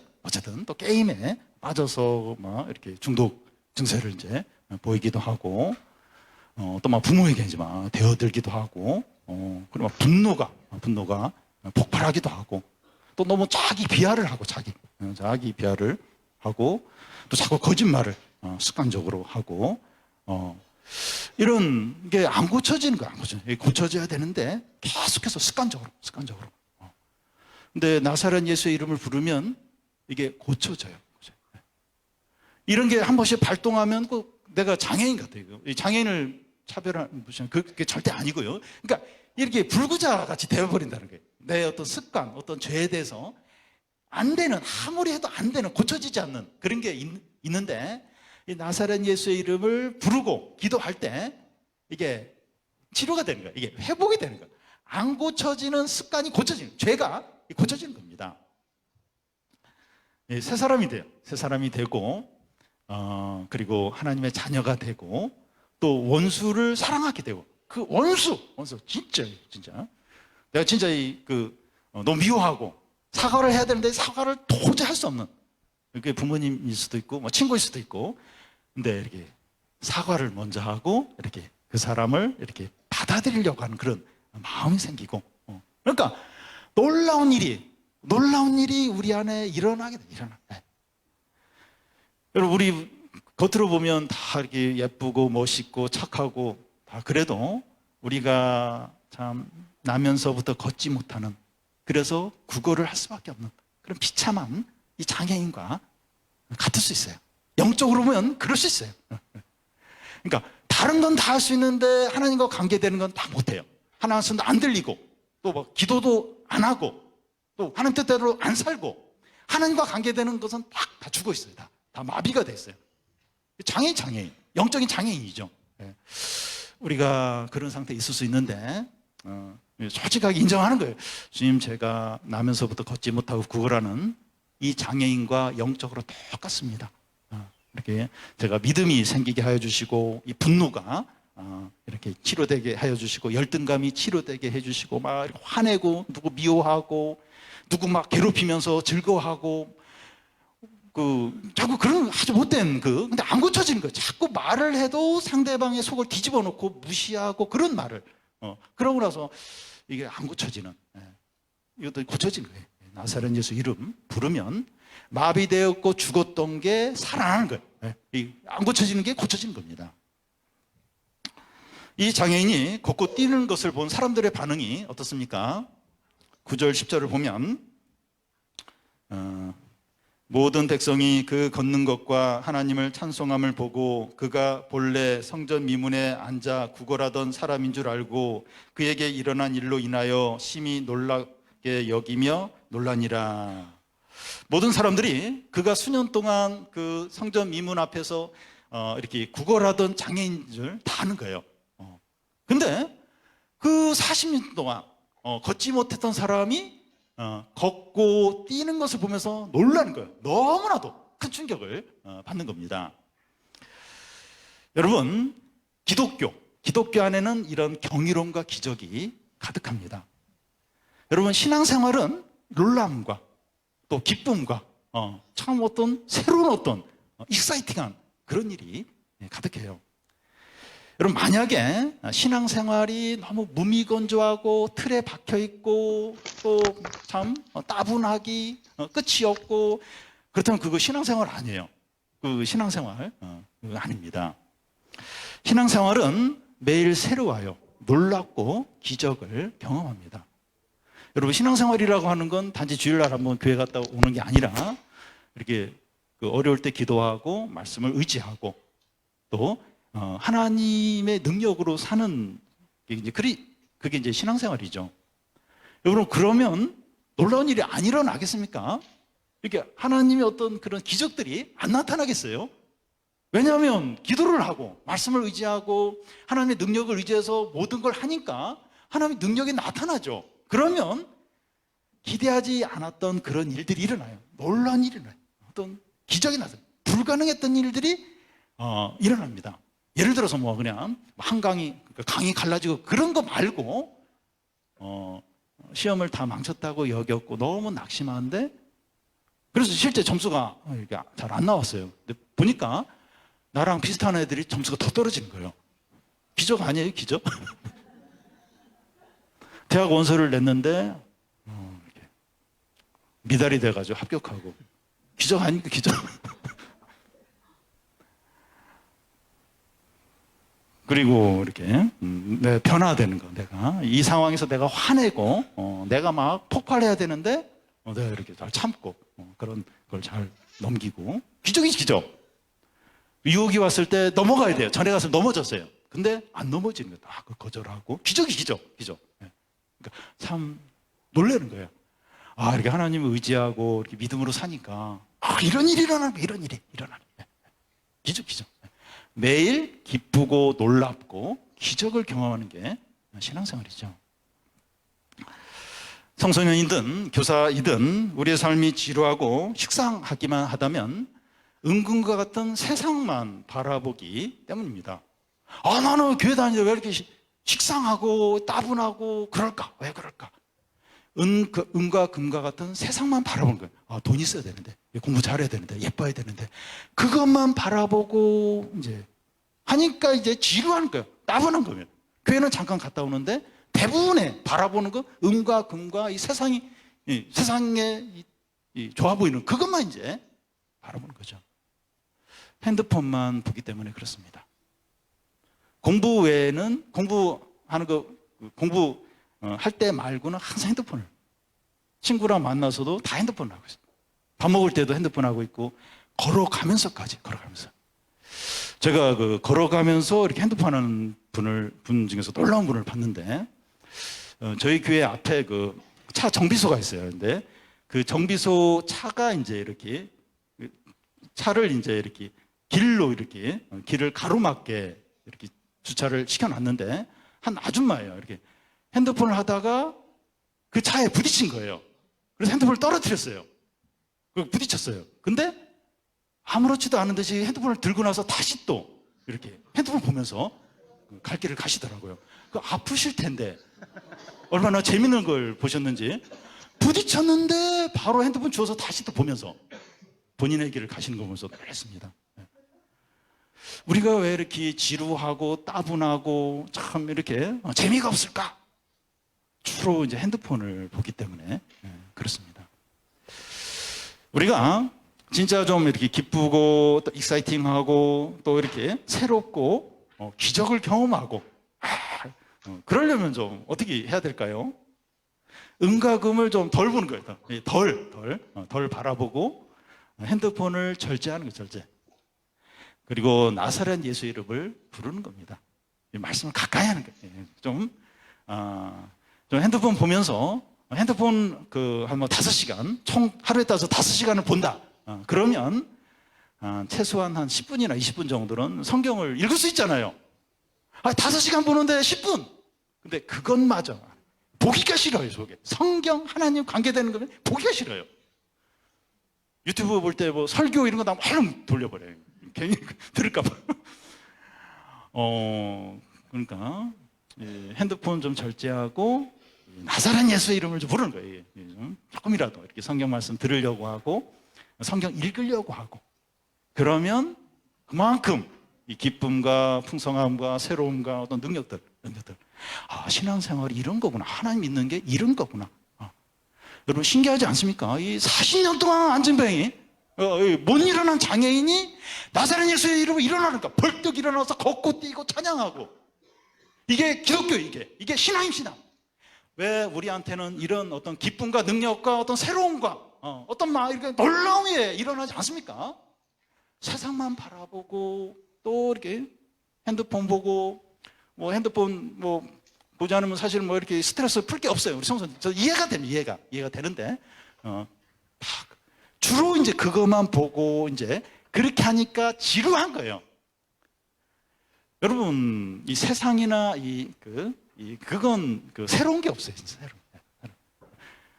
또 게임에 빠져서 막 이렇게 중독 증세를 이제 보이기도 하고, 또 막 부모에게 이제 막 대어들기도 하고, 그리고 막 분노가 폭발하기도 하고, 또 너무 자기 비하를 하고, 자기 비하를 하고, 또 자꾸 거짓말을 습관적으로 하고, 이런 게 안 고쳐지는 거야. 고쳐져야 되는데 계속해서 습관적으로. 근데 나사렛 예수의 이름을 부르면 이게 고쳐져요. 이런 게 한 번씩 발동하면 내가 장애인 같아요. 이 장애인을 차별하는 무슨 그게 절대 아니고요. 그러니까 이렇게 불구자 같이 되어버린다는 거예요. 내 어떤 습관, 어떤 죄에 대해서 안 되는, 아무리 해도 안 되는, 고쳐지지 않는 그런 게 있는데, 이 나사렛 예수의 이름을 부르고 기도할 때 이게 치료가 되는 거예요. 이게 회복이 되는 거예요. 안 고쳐지는 습관이 고쳐지는, 죄가 고쳐지는 겁니다. 새 사람이 돼요. 새 사람이 되고, 그리고 하나님의 자녀가 되고, 또 원수를 사랑하게 되고. 그 원수 진짜 내가 진짜 너무 미워하고 사과를 해야 되는데 사과를 도저히 할 수 없는, 그게 부모님일 수도 있고 뭐 친구일 수도 있고, 근데 이렇게 사과를 먼저 하고 이렇게 그 사람을 이렇게 받아들이려고 하는 그런 마음이 생기고, 그러니까 놀라운 일이 우리 안에 일어나게 돼. 여러분, 우리 겉으로 보면 다 이렇게 예쁘고 멋있고 착하고 다, 그래도 우리가 참 나면서부터 걷지 못하는, 그래서 구걸을 할 수밖에 없는 그런 비참한 이 장애인과 같을 수 있어요. 영적으로 보면 그럴 수 있어요. 그러니까 다른 건 다 할 수 있는데 하나님과 관계되는 건 다 못해요. 하나님 말씀도 안 들리고, 또 뭐 기도도 안 하고, 또 하나님 뜻대로 안 살고, 하나님과 관계되는 것은 다 죽어 있어요. 다 마비가 돼 있어요. 장애인, 영적인 장애인이죠. 우리가 그런 상태에 있을 수 있는데, 솔직하게 인정하는 거예요. 주님, 제가 나면서부터 걷지 못하고 구걸하는 이 장애인과 영적으로 똑같습니다. 이렇게 제가 믿음이 생기게 하여 주시고, 이 분노가 이렇게 치료되게 하여 주시고, 열등감이 치료되게 해 주시고, 막 화내고 누구 미워하고 누구 막 괴롭히면서 즐거워하고, 자꾸 그런 아주 못된 근데 안 고쳐지는 거예요. 자꾸 말을 해도 상대방의 속을 뒤집어 놓고 무시하고, 그런 말을 그러고 나서 이게 안 고쳐지는, 이것도 고쳐진 거예요. 나사렛 예수 이름 부르면 마비되었고 죽었던 게 살아나는 거예요. 안 고쳐지는 게 고쳐지는 겁니다. 이 장애인이 걷고 뛰는 것을 본 사람들의 반응이 어떻습니까? 9절 10절을 보면, 모든 백성이 그 걷는 것과 하나님을 찬송함을 보고 그가 본래 성전 미문에 앉아 구걸하던 사람인 줄 알고 그에게 일어난 일로 인하여 심히 놀랍게 여기며 놀라니라. 모든 사람들이 그가 수년 동안 그 성전 미문 앞에서 이렇게 구걸하던 장애인 줄 다 아는 거예요. 근데 그 40년 동안 걷지 못했던 사람이 걷고 뛰는 것을 보면서 놀라는 거예요. 너무나도 큰 충격을 받는 겁니다. 여러분, 기독교 안에는 이런 경이로움과 기적이 가득합니다. 여러분, 신앙생활은 놀람과 또 기쁨과 참 새로운 익사이팅한 그런 일이 가득해요. 여러분, 만약에 신앙생활이 너무 무미건조하고 틀에 박혀있고 또 참 따분하기 끝이 없고, 그렇다면 그거 신앙생활 아니에요. 그 신앙생활 그거 아닙니다. 신앙생활은 매일 새로워요. 놀랍고 기적을 경험합니다. 여러분, 신앙생활이라고 하는 건 단지 주일날 한번 교회 갔다 오는 게 아니라, 이렇게 어려울 때 기도하고 말씀을 의지하고 또 하나님의 능력으로 사는 게 이제 그게 이제 신앙생활이죠. 여러분, 그러면 놀라운 일이 안 일어나겠습니까? 이렇게 하나님의 어떤 그런 기적들이 안 나타나겠어요? 왜냐하면 기도를 하고 말씀을 의지하고 하나님의 능력을 의지해서 모든 걸 하니까 하나님의 능력이 나타나죠. 그러면 기대하지 않았던 그런 일들이 일어나요. 놀라운 일이 일어나요. 어떤 기적이 나서 불가능했던 일들이 일어납니다. 예를 들어서 뭐 그냥 한강이 강이 갈라지고 그런 거 말고 시험을 다 망쳤다고 여겼고 너무 낙심한데 그래서 실제 점수가 잘 안 나왔어요. 근데 보니까 나랑 비슷한 애들이 점수가 더 떨어지는 거예요. 기적 아니에요, 기적? 대학 원서를 냈는데 이렇게 미달이 돼가지고 합격하고 기적 아닙니까, 기적? 그리고 이렇게 변화되는 거. 내가 이 상황에서 내가 화내고 내가 막 폭발해야 되는데 내가 이렇게 잘 참고 그런 걸 잘 넘기고 기적이지, 기적. 유혹이 왔을 때 넘어가야 돼요. 전에 가서 넘어졌어요. 근데 안 넘어지는 거예요. 거절하고 기적이 기적, 기적. 그러니까 참 놀라는 거예요. 이렇게 하나님을 의지하고 이렇게 믿음으로 사니까 이런 일이 일어나는 거예요. 이런 일이 일어나는 거예요. 기적, 기적. 매일 기쁘고 놀랍고 기적을 경험하는 게 신앙생활이죠. 청소년이든 교사이든 우리의 삶이 지루하고 식상하기만 하다면 은근과 같은 세상만 바라보기 때문입니다. 나는 교회 다니는데 왜 이렇게 식상하고 따분하고 그럴까? 왜 그럴까? 은과 금과 같은 세상만 바라보는 거예요. 돈 있어야 되는데, 공부 잘해야 되는데, 예뻐야 되는데, 그것만 바라보고 이제 하니까 이제 지루한 거예요. 따분한 거예요. 교회는 잠깐 갔다 오는데 대부분의 바라보는 거, 은과 금과 이 세상에 좋아 보이는 그것만 이제 바라보는 거죠. 핸드폰만 보기 때문에 그렇습니다. 공부 외에는 공부하는 거, 공부할 때 말고는 항상 핸드폰을. 친구랑 만나서도 다 핸드폰을 하고 있어요. 밥 먹을 때도 핸드폰 하고 있고, 걸어가면서까지, 걸어가면서. 제가 걸어가면서 이렇게 핸드폰 하는 분 중에서 놀라운 분을 봤는데, 저희 교회 앞에 차 정비소가 있어요. 근데 그 정비소 차가 이제 이렇게, 차를 이제 이렇게 길로 이렇게, 길을 가로막게 이렇게 주차를 시켜놨는데, 한 아줌마예요. 이렇게 핸드폰을 하다가 그 차에 부딪힌 거예요. 그래서 핸드폰을 떨어뜨렸어요. 부딪혔어요. 근데 아무렇지도 않은 듯이 핸드폰을 들고 나서 다시 또 이렇게 핸드폰 보면서 갈 길을 가시더라고요. 아프실 텐데 얼마나 재밌는 걸 보셨는지. 부딪혔는데 바로 핸드폰 주워서 다시 또 보면서 본인의 길을 가시는 거 보면서 놀랐습니다. 우리가 왜 이렇게 지루하고 따분하고 참 이렇게 재미가 없을까? 주로 이제 핸드폰을 보기 때문에 그렇습니다. 우리가 진짜 좀 이렇게 기쁘고 또 익사이팅하고 또 이렇게 새롭고 기적을 경험하고 그러려면 좀 어떻게 해야 될까요? 은과 금을 좀 덜 보는 거예요. 덜 바라보고 핸드폰을 절제하는 거예요. 절제. 그리고 나사렛 예수 이름을 부르는 겁니다. 이 말씀을 가까이 하는 거예요. 좀 핸드폰 보면서 핸드폰 한 5시간, 총 하루에 따라서 5시간을 본다. 그러면 최소한 한 10분이나 20분 정도는 성경을 읽을 수 있잖아요. 5시간 보는데 10분. 근데 그것마저 보기가 싫어요, 속에. 성경, 하나님 관계되는 거면 보기가 싫어요. 유튜브 볼 때 뭐 설교 이런 거 나오면 얼른 돌려버려요. 괜히 들을까봐. 그러니까 핸드폰 좀 절제하고 나사렛 예수의 이름을 좀 부르는 거예요. 조금이라도 이렇게 성경 말씀 들으려고 하고 성경 읽으려고 하고 그러면 그만큼 이 기쁨과 풍성함과 새로움과 어떤 능력들 신앙생활이 이런 거구나. 하나님 믿는 게 이런 거구나. 여러분 신기하지 않습니까? 이 40년 동안 안진뱅이 못 일어난 장애인이 나사렛 예수의 이름으로 일어나니까 벌떡 일어나서 걷고 뛰고 찬양하고 이게 기독교 이게 신앙입니다. 왜 우리한테는 이런 어떤 기쁨과 능력과 어떤 새로움과 어떤 이렇게 놀라움이 일어나지 않습니까? 세상만 바라보고 또 이렇게 핸드폰 보고 핸드폰 보지 않으면 사실 뭐 이렇게 스트레스 풀 게 없어요. 우리 성도님. 저 이해가 됩니다. 이해가 되는데, 주로 이제 그것만 보고 이제 그렇게 하니까 지루한 거예요. 여러분, 이 세상이나 그건 새로운 게 없어요. 진짜 새로운.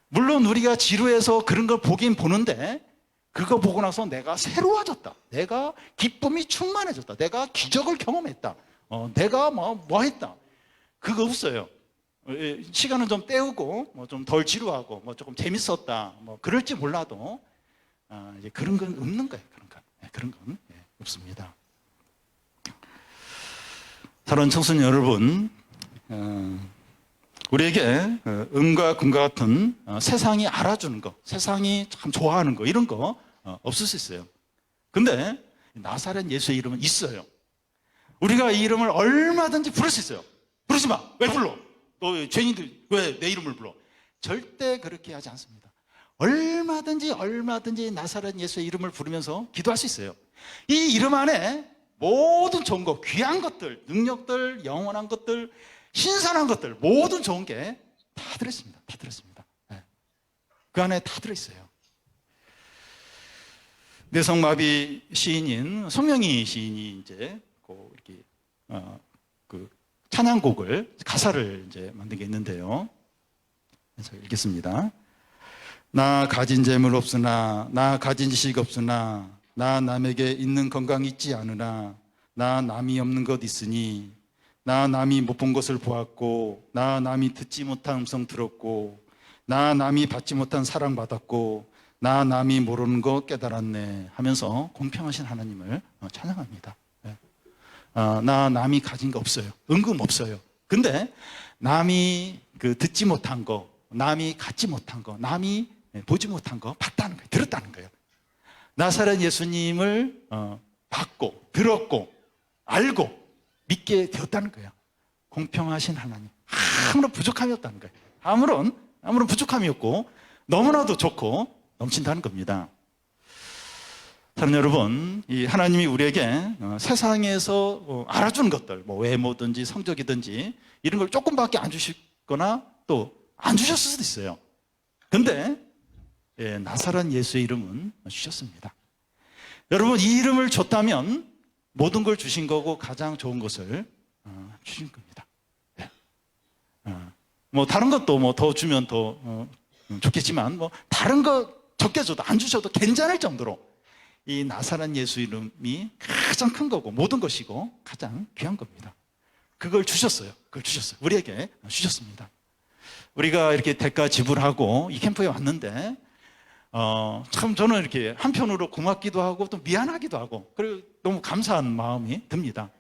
물론 우리가 지루해서 그런 걸 보긴 보는데, 그거 보고 나서 내가 새로워졌다. 내가 기쁨이 충만해졌다. 내가 기적을 경험했다. 내가 뭐 했다. 그거 없어요. 시간은 좀 때우고, 뭐 좀 덜 지루하고, 뭐 조금 재밌었다. 뭐 그럴지 몰라도, 이제 그런 건 없는 거예요. 그런 건 없습니다. 사랑하는 청소년 여러분, 우리에게 은과 금과 같은 세상이 알아주는 거, 세상이 참 좋아하는 거, 이런 거 없을 수 있어요. 근데 나사렛 예수의 이름은 있어요. 우리가 이 이름을 얼마든지 부를 수 있어요. 부르지 마. 왜 불러? 너 죄인들 왜 내 이름을 불러? 절대 그렇게 하지 않습니다. 얼마든지 나사렛 예수의 이름을 부르면서 기도할 수 있어요. 이 이름 안에 모든 좋은 것, 귀한 것들, 능력들, 영원한 것들, 신선한 것들, 모든 좋은 게 다 들어있습니다. 다 들어있습니다. 네. 그 안에 다 들어있어요. 뇌성마비 시인인 송명희 시인이 이제 이렇게 그 찬양곡을 가사를 이제 만든 게 있는데요. 그래서 읽겠습니다. 나 가진 재물 없으나, 나 가진 지식 없으나, 나 남에게 있는 건강 있지 않으나, 나 남이 없는 것 있으니, 나 남이 못 본 것을 보았고, 나 남이 듣지 못한 음성 들었고, 나 남이 받지 못한 사랑 받았고, 나 남이 모르는 거 깨달았네 하면서 공평하신 하나님을 찬양합니다. 나 남이 가진 거 없어요. 은금 없어요. 근데 남이 듣지 못한 거, 남이 갖지 못한 거, 남이 보지 못한 거 봤다는 거예요. 들었다는 거예요. 나사렛 예수님을 봤고, 들었고, 알고, 믿게 되었다는 거예요. 공평하신 하나님. 아무런 부족함이 없다는 거예요. 아무런 부족함이 없고, 너무나도 좋고, 넘친다는 겁니다. 사랑하는 여러분, 이 하나님이 우리에게 세상에서 알아주는 것들, 뭐 외모든지 성적이든지 이런 걸 조금밖에 안 주시거나 또 안 주셨을 수도 있어요. 근데 나사렛 예수의 이름은 주셨습니다. 여러분, 이 이름을 줬다면 모든 걸 주신 거고 가장 좋은 것을 주신 겁니다. 뭐 다른 것도 뭐 더 주면 더 좋겠지만, 뭐 다른 거 적게 줘도 안 주셔도 괜찮을 정도로 이 나사렛 예수 이름이 가장 큰 거고 모든 것이고 가장 귀한 겁니다. 그걸 주셨어요. 우리에게 주셨습니다. 우리가 이렇게 대가 지불하고 이 캠프에 왔는데 참 저는 이렇게 한편으로 고맙기도 하고 또 미안하기도 하고, 그리고 너무 감사한 마음이 듭니다.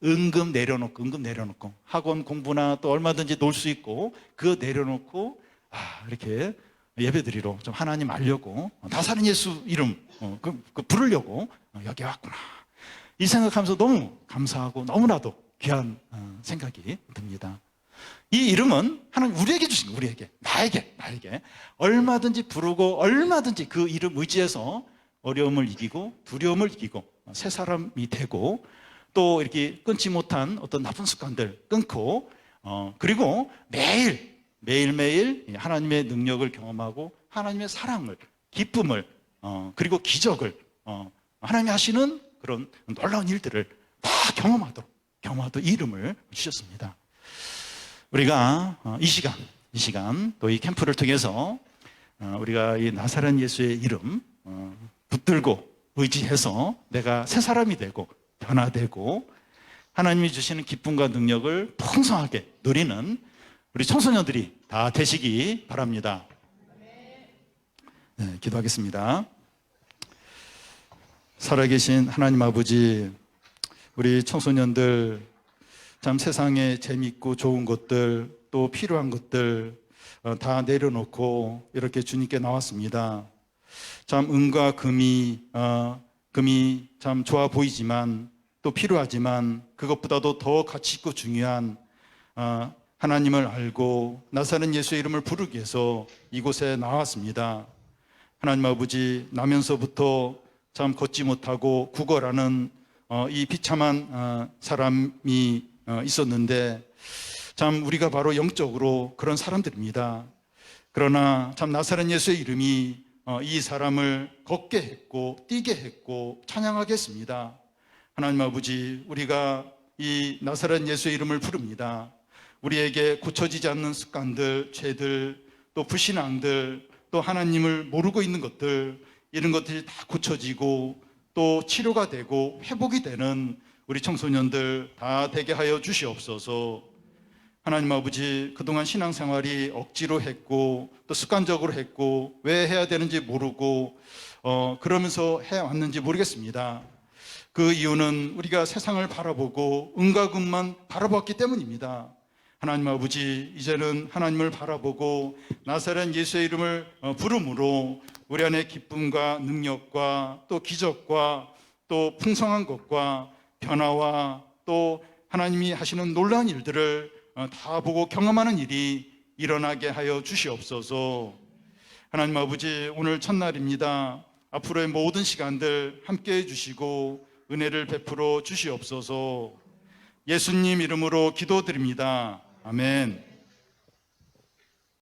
은금 내려놓고 학원 공부나 또 얼마든지 놀 수 있고 그거 내려놓고 이렇게 예배드리러 좀 하나님 알려고 나사렛 예수 이름 부르려고 여기 왔구나, 이 생각하면서 너무 감사하고 너무나도 귀한 생각이 듭니다. 이 이름은 하나님 우리에게 주신 거예요. 나에게 얼마든지 부르고 얼마든지 그 이름 의지해서 어려움을 이기고 두려움을 이기고 새 사람이 되고, 또 이렇게 끊지 못한 어떤 나쁜 습관들 끊고, 그리고 매일매일 하나님의 능력을 경험하고 하나님의 사랑을, 기쁨을, 그리고 기적을, 하나님이 하시는 그런 놀라운 일들을 다 경험하도록 이 이름을 주셨습니다. 우리가 이 시간 또 이 캠프를 통해서 우리가 이 나사렛 예수의 이름 붙들고 의지해서 내가 새 사람이 되고 변화되고 하나님이 주시는 기쁨과 능력을 풍성하게 누리는 우리 청소년들이 다 되시기 바랍니다. 네, 기도하겠습니다. 살아계신 하나님 아버지, 우리 청소년들 참 세상에 재밌고 좋은 것들 또 필요한 것들 다 내려놓고 이렇게 주님께 나왔습니다. 참 은과 금이 참 좋아 보이지만 또 필요하지만 그것보다도 더 가치 있고 중요한 하나님을 알고 나사렛 예수의 이름을 부르기 위해서 이곳에 나왔습니다. 하나님 아버지, 나면서부터 참 걷지 못하고 구걸하는 이 비참한 사람이 있었는데 참 우리가 바로 영적으로 그런 사람들입니다. 그러나 참 나사렛 예수의 이름이 이 사람을 걷게 했고 뛰게 했고 찬양하게 했습니다. 하나님 아버지, 우리가 이 나사렛 예수의 이름을 부릅니다. 우리에게 고쳐지지 않는 습관들, 죄들, 또 불신앙들, 또 하나님을 모르고 있는 것들, 이런 것들이 다 고쳐지고 또 치료가 되고 회복이 되는 우리 청소년들 다 되게 하여 주시옵소서. 하나님 아버지, 그동안 신앙생활이 억지로 했고 또 습관적으로 했고 왜 해야 되는지 모르고 그러면서 해왔는지 모르겠습니다. 그 이유는 우리가 세상을 바라보고 은과 금만 바라봤기 때문입니다. 하나님 아버지, 이제는 하나님을 바라보고 나사렛 예수의 이름을 부름으로 우리 안에 기쁨과 능력과 또 기적과 또 풍성한 것과 변화와 또 하나님이 하시는 놀라운 일들을 다 보고 경험하는 일이 일어나게 하여 주시옵소서. 하나님 아버지, 오늘 첫날입니다. 앞으로의 모든 시간들 함께해 주시고 은혜를 베풀어 주시옵소서. 예수님 이름으로 기도드립니다. 아멘.